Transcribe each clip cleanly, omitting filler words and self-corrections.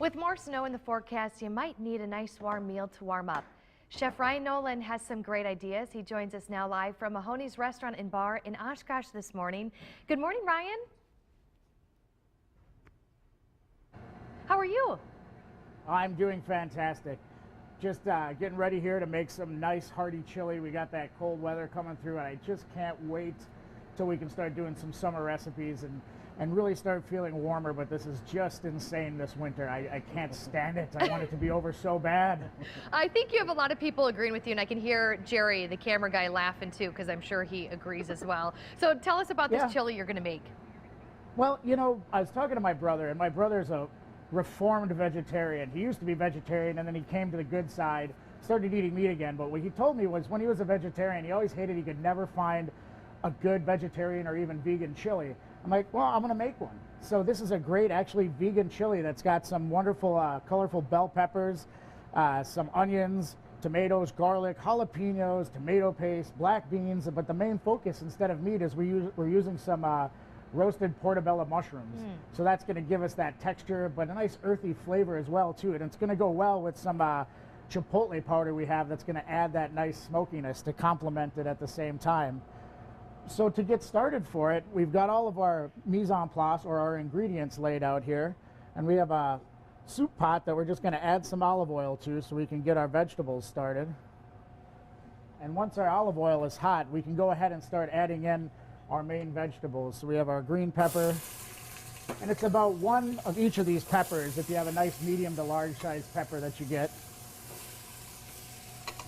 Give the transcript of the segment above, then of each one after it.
With more snow in the forecast, you might need a nice warm meal to warm up. Chef Ryan Nolan has some great ideas. He joins us now live from Mahoney's Restaurant and Bar in Oshkosh this morning. Good morning, Ryan. How are you? I'm doing fantastic. Just getting ready here to make some nice hearty chili. We got that cold weather coming through, and I just can't wait till we can start doing some summer recipes and really start feeling warmer. But this is just insane this winter. I can't stand it. I want it to be over so bad. I think you have a lot of people agreeing with you, and I can hear Jerry, the camera guy, laughing too, because I'm sure he agrees as well. So tell us about this chili you're going to make. Well, you know, I was talking to my brother, and my brother's a reformed vegetarian. He used to be vegetarian, and then he came to the good side, started eating meat again. But what he told me was when he was a vegetarian, he always hated he could never find a good vegetarian or even vegan chili. I'm like, well, I'm gonna make one. So this is a great, actually, vegan chili that's got some wonderful, colorful bell peppers, some onions, tomatoes, garlic, jalapenos, tomato paste, black beans. But the main focus, instead of meat, is we're using some roasted portobello mushrooms. So that's going to give us that texture, but a nice earthy flavor as well too. And it's going to go well with some chipotle powder we have that's going to add that nice smokiness to complement it at the same time. So to get started for it, we've got all of our mise en place, or our ingredients, laid out here. And we have a soup pot that we're just going to add some olive oil to so we can get our vegetables started. And once our olive oil is hot, we can go ahead and start adding in our main vegetables. So we have our green pepper, and it's about one of each of these peppers if you have a nice medium to large size pepper that you get.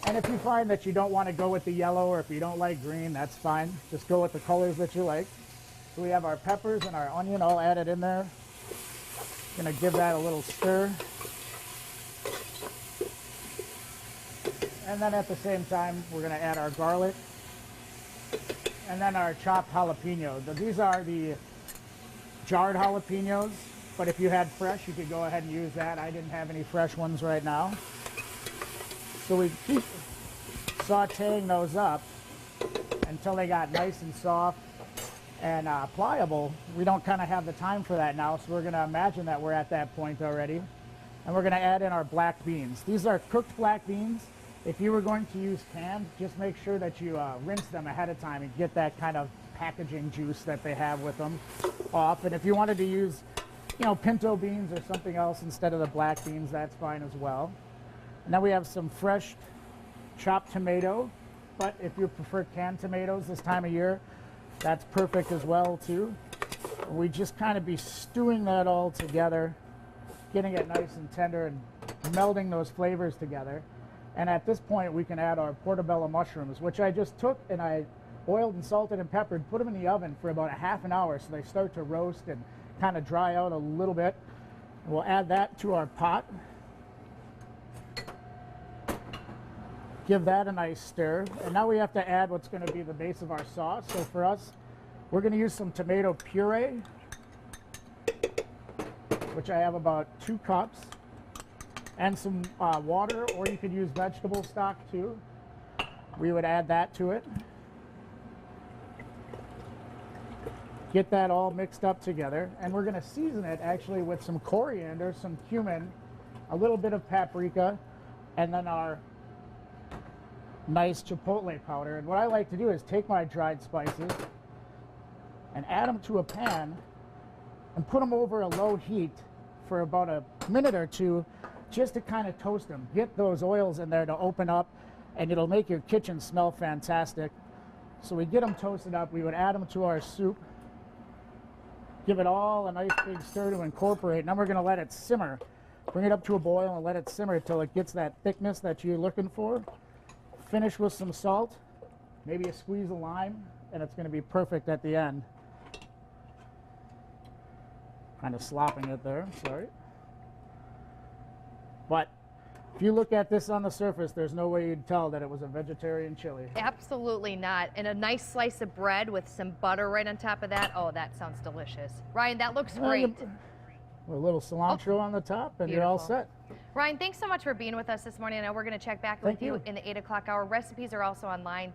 And if you find that you don't want to go with the yellow, or if you don't like green, that's fine. Just go with the colors that you like. So we have our peppers and our onion all added in there. Gonna give that a little stir. And then at the same time, we're gonna add our garlic. And then our chopped jalapeno. These are the jarred jalapenos, but if you had fresh, you could go ahead and use that. I didn't have any fresh ones right now. So we keep sauteing those up until they got nice and soft and pliable. We don't kind of have the time for that now, so we're going to imagine that we're at that point already. And we're going to add in our black beans. These are cooked black beans. If you were going to use canned, just make sure that you rinse them ahead of time and get that kind of packaging juice that they have with them off. And if you wanted to use, you know, pinto beans or something else instead of the black beans, that's fine as well. And then we have some fresh chopped tomato, but if you prefer canned tomatoes this time of year, that's perfect as well too. We just kind of be stewing that all together, getting it nice and tender and melding those flavors together. And at this point, we can add our portobello mushrooms, which I just took and I oiled and salted and peppered, put them in the oven for about a half an hour so they start to roast and kind of dry out a little bit. We'll add that to our pot. Give that a nice stir. And now we have to add what's going to be the base of our sauce. So for us, we're going to use some tomato puree, which I have about 2 cups. And some water, or you could use vegetable stock too. We would add that to it. Get that all mixed up together. And we're going to season it actually with some coriander, some cumin, a little bit of paprika, and then our nice chipotle powder. And what I like to do is take my dried spices and add them to a pan and put them over a low heat for about a minute or two, just to kind of toast them. Get those oils in there to open up, and it'll make your kitchen smell fantastic. So we get them toasted up. We would add them to our soup. Give it all a nice big stir to incorporate. Now we're going to let it simmer. Bring it up to a boil and let it simmer until it gets that thickness that you're looking for. Finish with some salt, maybe a squeeze of lime, and it's going to be perfect at the end. Kind of slopping it there, sorry. But if you look at this on the surface, there's no way you'd tell that it was a vegetarian chili. Absolutely not. And a nice slice of bread with some butter right on top of that. Oh, that sounds delicious. Ryan, that looks great. A little cilantro on the top, and you're all set. Ryan, thanks so much for being with us this morning. I know we're going to check back with you in the 8 o'clock hour. Recipes are also online.